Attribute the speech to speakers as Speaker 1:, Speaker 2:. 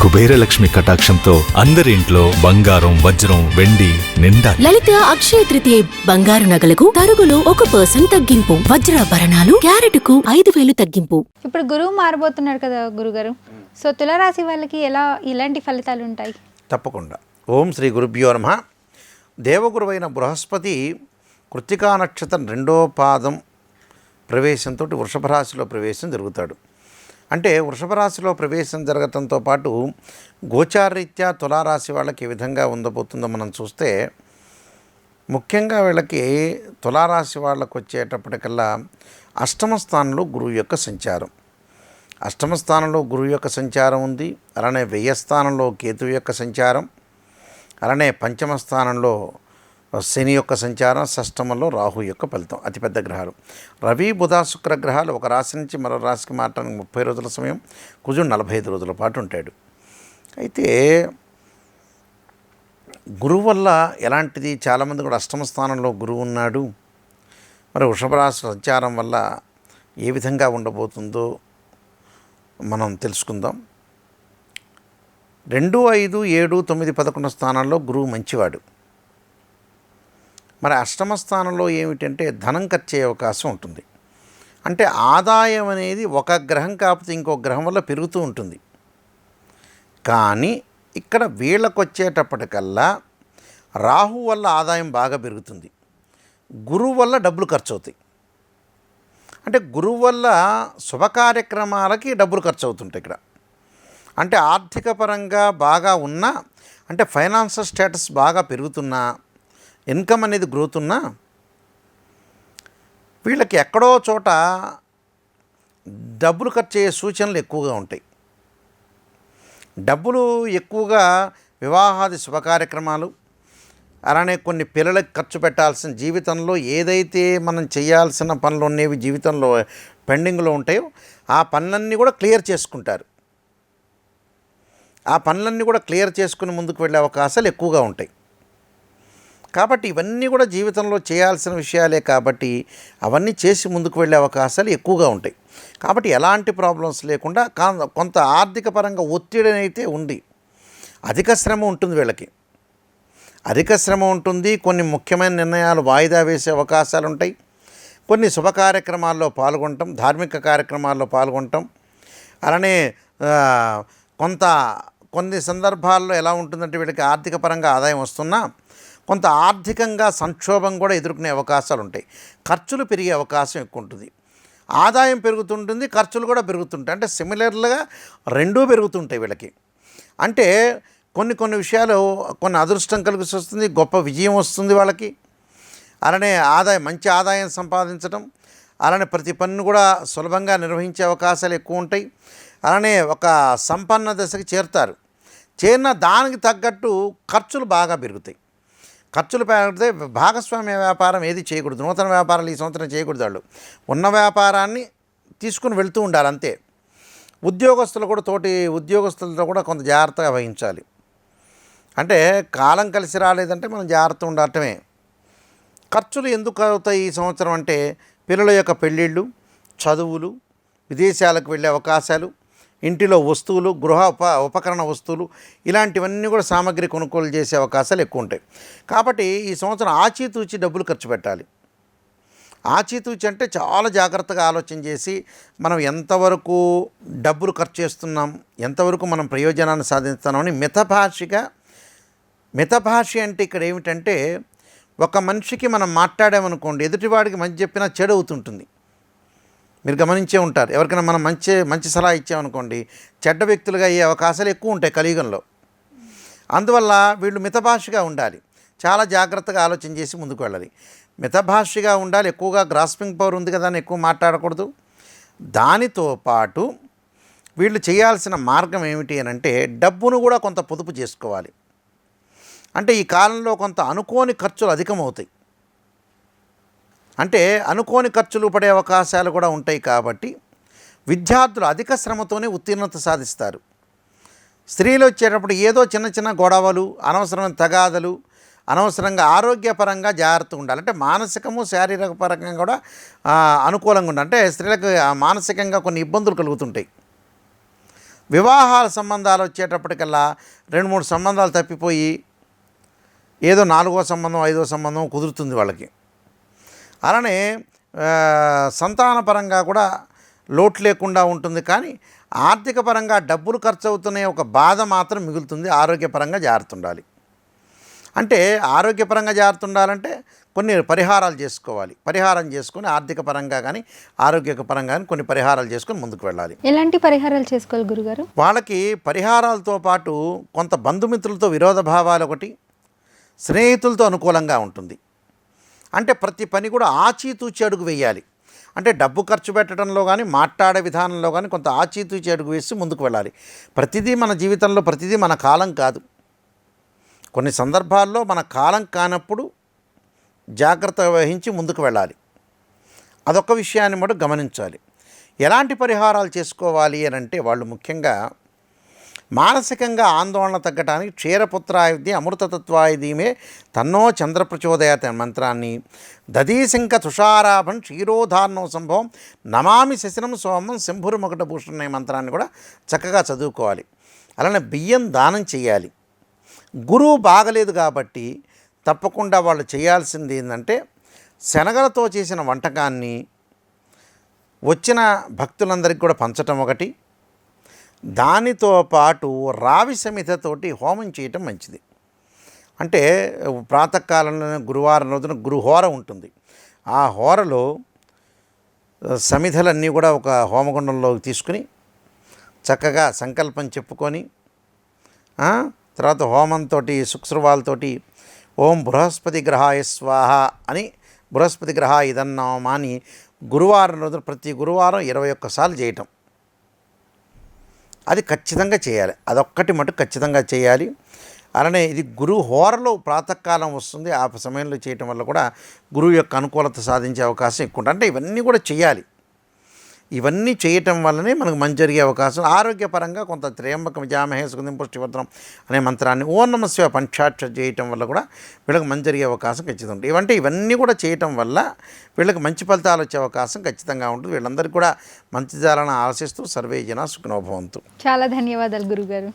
Speaker 1: కుబేరలక్ష్మి కటాక్షంతో అందరి ఇంట్లో బంగారం, వజ్రం, వెండి నిండా.
Speaker 2: లలిత అక్షయ తృతీయ బంగారు నగలకు తరుగులో 1% తగ్గింపు. వజ్రాభరణాలు క్యారెట్కు 5,000 తగ్గింపు.
Speaker 3: ఇప్పుడు గురువు మారబోతున్నారు కదా గురుగారు, సో తులారాశి వాళ్ళకి ఇలాంటి ఫలితాలు ఉంటాయి?
Speaker 4: తప్పకుండా. ఓం శ్రీ గురుభ్యో నమః. దేవగురువైన బృహస్పతి కృత్తికా నక్షత్రం 2వ పాదం ప్రవేశంతో వృషభ రాశిలో ప్రవేశం జరుగుతాడు. అంటే వృషభ రాశిలో ప్రవేశం జరగడంతో పాటు గోచారరీత్యా తులారాశి వాళ్ళకి ఏ విధంగా ఉండబోతుందో మనం చూస్తే, ముఖ్యంగా వీళ్ళకి తులారాశి వాళ్ళకు వచ్చేటప్పటికల్లా అష్టమ స్థానంలో గురువు యొక్క సంచారం, అష్టమ స్థానంలో గురువు యొక్క సంచారం ఉంది. అలానే వ్యయ స్థానంలో కేతువు యొక్క సంచారం, అలానే పంచమ స్థానంలో శని యొక్క సంచారం, షష్టమంలో రాహు యొక్క ఫలితం. అతిపెద్ద గ్రహాలు రవి, బుధ, శుక్ర గ్రహాలు ఒక రాశి నుంచి మరో రాశికి మారడానికి 30 రోజుల సమయం, కుజుడు 45 రోజుల పాటు ఉంటాడు. అయితే గురువు వల్ల ఎలాంటిది, చాలామంది కూడా అష్టమ స్థానంలో గురువు ఉన్నాడు, మరి వృషభ రాశి సంచారం వల్ల ఏ విధంగా ఉండబోతుందో మనం తెలుసుకుందాం. 2, 5, 7, 9, 11 స్థానాల్లో గురువు మంచివాడు. మరి అష్టమ స్థానంలో ఏమిటంటే ధనం ఖర్చు అయ్యే అవకాశం ఉంటుంది. అంటే ఆదాయం అనేది ఒక గ్రహం కాకపోతే ఇంకో గ్రహం వల్ల పెరుగుతూ ఉంటుంది. కానీ ఇక్కడ వీళ్ళకు వచ్చేటప్పటికల్లా రాహు వల్ల ఆదాయం బాగా పెరుగుతుంది, గురువు వల్ల డబ్బులు ఖర్చు అవుతాయి. అంటే గురువు వల్ల శుభ కార్యక్రమాలకి డబ్బులు ఖర్చు అవుతుంటాయి ఇక్కడ. అంటే ఆర్థిక పరంగా బాగా ఉన్నా, అంటే ఫైనాన్షియల్ స్టేటస్ బాగా పెరుగుతున్నా, ఇన్కమ్ అనేది గ్రోత్ ఉన్నా, వీళ్ళకి ఎక్కడో చోట డబ్బులు ఖర్చు అయ్యే సూచనలు ఎక్కువగా ఉంటాయి. డబ్బులు ఎక్కువగా వివాహాది శుభ కార్యక్రమాలు, అలానే కొన్ని పిల్లలకు ఖర్చు పెట్టాల్సిన, జీవితంలో ఏదైతే మనం చేయాల్సిన పనులు ఉన్నవి జీవితంలో పెండింగ్లో ఉంటాయో ఆ పనులన్నీ కూడా క్లియర్ చేసుకుంటారు. ఆ పనులన్నీ కూడా క్లియర్ చేసుకుని ముందుకు వెళ్ళే అవకాశాలు ఎక్కువగా ఉంటాయి. కాబట్టి ఇవన్నీ కూడా జీవితంలో చేయాల్సిన విషయాలే కాబట్టి అవన్నీ చేసి ముందుకు వెళ్ళే అవకాశాలు ఎక్కువగా ఉంటాయి. కాబట్టి ఎలాంటి ప్రాబ్లమ్స్ లేకుండా కొంత ఆర్థిక పరంగా ఒత్తిడి అయితే ఉంది, అధిక శ్రమ ఉంటుంది వీళ్ళకి, అధిక శ్రమ ఉంటుంది. కొన్ని ముఖ్యమైన నిర్ణయాలు వాయిదా వేసే అవకాశాలు ఉంటాయి. కొన్ని శుభ కార్యక్రమాల్లో పాల్గొనటం, ధార్మిక కార్యక్రమాల్లో పాల్గొనటం, అలానే కొన్ని సందర్భాల్లో ఎలా ఉంటుందంటే వీళ్ళకి ఆర్థిక పరంగా ఆదాయం వస్తున్నా కొంత ఆర్థికంగా సంక్షోభం కూడా ఎదుర్కొనే అవకాశాలు ఉంటాయి. ఖర్చులు పెరిగే అవకాశం ఎక్కువ ఉంటుంది. ఆదాయం పెరుగుతుంటుంది, ఖర్చులు కూడా పెరుగుతుంటాయి. అంటే సిమిలర్గా రెండూ పెరుగుతుంటాయి వీళ్ళకి. అంటే కొన్ని విషయాలు, కొన్ని అదృష్టం కలిసి వస్తుంది, గొప్ప విజయం వస్తుంది వాళ్ళకి. అలానే మంచి ఆదాయం సంపాదించడం, అలానే ప్రతి పన్ను కూడా సులభంగా నిర్వహించే అవకాశాలు ఎక్కువ ఉంటాయి. అలానే ఒక సంపన్న దశకి చేరుతారు. చేరిన దానికి తగ్గట్టు ఖర్చులు బాగా పెరుగుతాయి. ఖర్చులు పెరిగితే భాగస్వామ్య వ్యాపారం ఏది చేయకూడదు, నూతన వ్యాపారాలు ఈ సంవత్సరం చేయకూడదు. వాళ్ళు ఉన్న వ్యాపారాన్ని తీసుకుని వెళ్తూ ఉండాలి అంతే. ఉద్యోగస్తులు కూడా, తోటి ఉద్యోగస్తులతో కూడా కొంత జాగ్రత్తగా వహించాలి. అంటే కాలం కలిసి రాలేదంటే మనం జాగ్రత్త ఉండటమే. ఖర్చులు ఎందుకు అవుతాయి ఈ సంవత్సరం అంటే పిల్లల యొక్క పెళ్ళిళ్ళు, చదువులు, విదేశాలకు వెళ్ళే అవకాశాలు, ఇంటిలో వస్తువులు, గృహ ఉపకరణ వస్తువులు, ఇలాంటివన్నీ కూడా సామాగ్రి కొనుగోలు చేసే అవకాశాలు ఎక్కువ ఉంటాయి. కాబట్టి ఈ సంవత్సరం ఆచితూచి డబ్బులు ఖర్చు పెట్టాలి. ఆచితూచి అంటే చాలా జాగ్రత్తగా ఆలోచన చేసి మనం ఎంతవరకు డబ్బులు ఖర్చు చేస్తున్నాం, ఎంతవరకు మనం ప్రయోజనాన్ని సాధిస్తున్నామని మితభాషి అంటే ఇక్కడ ఏమిటంటే ఒక మనిషికి మనం మాట్లాడామనుకోండి, ఎదుటివాడికి మంచి చెప్పినా చెడు అవుతుంటుంది. మీరు గమనించే ఉంటారు. ఎవరికైనా మనం మంచి సలహా ఇచ్చామనుకోండి, చెడ్డ వ్యక్తులుగా అయ్యే అవకాశాలు ఎక్కువ ఉంటాయి కలియుగంలో. అందువల్ల వీళ్ళు మితభాషిగా ఉండాలి, చాలా జాగ్రత్తగా ఆలోచన చేసి ముందుకు వెళ్ళాలి. మితభాషిగా ఉండాలి, ఎక్కువగా గ్రాస్పింగ్ పవర్ ఉంది కదా అని ఎక్కువ మాట్లాడకూడదు. దానితో పాటు వీళ్ళు చేయాల్సిన మార్గం ఏమిటి అని అంటే డబ్బును కూడా కొంత పొదుపు చేసుకోవాలి. అంటే ఈ కాలంలో కొంత అనుకోని ఖర్చులు అధికమవుతాయి. అంటే అనుకోని ఖర్చులు పడే అవకాశాలు కూడా ఉంటాయి. కాబట్టి విద్యార్థులు అధిక శ్రమతోనే ఉత్తీర్ణత సాధిస్తారు. స్త్రీలు వచ్చేటప్పుడు ఏదో చిన్న గొడవలు, అనవసరమైన తగాదలు, అనవసరంగా ఆరోగ్యపరంగా జాగ్రత్తగా ఉండాలి. అంటే మానసికము శారీరక పరంగా కూడా అనుకూలంగా ఉండాలి. అంటే స్త్రీలకు మానసికంగా కొన్ని ఇబ్బందులు కలుగుతుంటాయి. వివాహాల సంబంధాలు వచ్చేటప్పటికల్లా 2-3 సంబంధాలు తప్పిపోయి ఏదో 4వ సంబంధం 5వ సంబంధం కుదురుతుంది వాళ్ళకి. అలానే సంతానపరంగా కూడా లోటు లేకుండా ఉంటుంది. కానీ ఆర్థిక పరంగా డబ్బులు ఖర్చు అవుతున్న ఒక బాధ మాత్రం మిగులుతుంది. ఆరోగ్యపరంగా జాగ్రత్త ఉండాలి. అంటే ఆరోగ్యపరంగా జాగ్రత్త ఉండాలంటే కొన్ని పరిహారాలు చేసుకోవాలి. పరిహారం చేసుకొని ఆర్థిక పరంగా కానీ ఆరోగ్యపరంగా కానీ కొన్ని పరిహారాలు చేసుకొని ముందుకు వెళ్ళాలి.
Speaker 3: ఎలాంటి పరిహారాలు చేసుకోవాలి గురుగారు?
Speaker 4: వాళ్ళకి పరిహారాలతో పాటు కొంత బంధుమిత్రులతో విరోధ భావాలు ఒకటి, స్నేహితులతో అనుకూలంగా ఉంటుంది. అంటే ప్రతి పని కూడా ఆచితూచి అడుగు వేయాలి. అంటే డబ్బు ఖర్చు పెట్టడంలో కానీ మాట్లాడే విధానంలో కానీ కొంత ఆచితూచి అడుగు వేసి ముందుకు వెళ్ళాలి. ప్రతిదీ మన జీవితంలో ప్రతిదీ మన కాలం కాదు. కొన్ని సందర్భాల్లో మన కాలం కానప్పుడు జాగ్రత్త వహించి ముందుకు వెళ్ళాలి. అదొక విషయాన్ని మటు గమనించాలి. ఎలాంటి పరిహారాలు చేసుకోవాలి అని అంటే వాళ్ళు ముఖ్యంగా మానసికంగా ఆందోళన తగ్గడానికి క్షీరపుత్రాయుధి అమృతతత్వాయుధీమే తన్నో చంద్రప్రచోదయాత్ అనే మంత్రాన్ని, దదీశంక తుషారాభం క్షీరోధారణో సంభవం నమామి శశినం సోమం శంభురుమకుటభూషణం అనే మంత్రాన్ని కూడా చక్కగా చదువుకోవాలి. అలానే బియ్యం దానం చేయాలి. గురువు బాగలేదు కాబట్టి తప్పకుండా వాళ్ళు చేయాల్సింది ఏంటంటే శనగలతో చేసిన వంటకాన్ని వచ్చిన భక్తులందరికీ కూడా పంచటం ఒకటి, దానితో పాటు రావి సమితతోటి హోమం చేయటం మంచిది. అంటే ప్రాతకాలంలో గురువారం రోజున గురుహోర ఉంటుంది. ఆ హోరలో సమిధలన్నీ కూడా ఒక హోమగుండంలోకి తీసుకుని చక్కగా సంకల్పం చెప్పుకొని తర్వాత హోమంతో శుక్రవాలతోటి ఓం బృహస్పతి గ్రహాయ స్వాహ అని బృహస్పతి గ్రహ ఇదన్నామా అని గురువారం రోజున ప్రతి గురువారం 21 సార్లు చేయటం అది ఖచ్చితంగా చేయాలి. అదొక్కటి మటుకు ఖచ్చితంగా చేయాలి. అలానే ఇది గురువు హోరలో ప్రాతకాలం వస్తుంది. ఆ సమయంలో చేయటం వల్ల కూడా గురువు యొక్క అనుకూలత సాధించే అవకాశం ఎక్కువ ఉంటుంది. అంటే ఇవన్నీ కూడా చేయాలి. ఇవన్నీ చేయటం వల్లనే మనకు మంచి జరిగే అవకాశం. ఆరోగ్యపరంగా కొంత త్రయంబక విజామహే సుగంధిం పుష్టివర్ధనం అనే మంత్రాన్ని ఓం నమః శివాయ పంచాక్షర చేయటం వల్ల కూడా వీళ్ళకి మంచి జరిగే అవకాశం ఖచ్చితంగా ఉంటుంది. ఇవంటే ఇవన్నీ కూడా చేయటం వల్ల వీళ్ళకి మంచి ఫలితాలు వచ్చే అవకాశం ఖచ్చితంగా ఉంటుంది. వీళ్ళందరికీ కూడా మంచి జరగాలని ఆశిస్తూ సర్వే జనా సుఖినో భవంతు.
Speaker 3: చాలా ధన్యవాదాలు గురుగారు.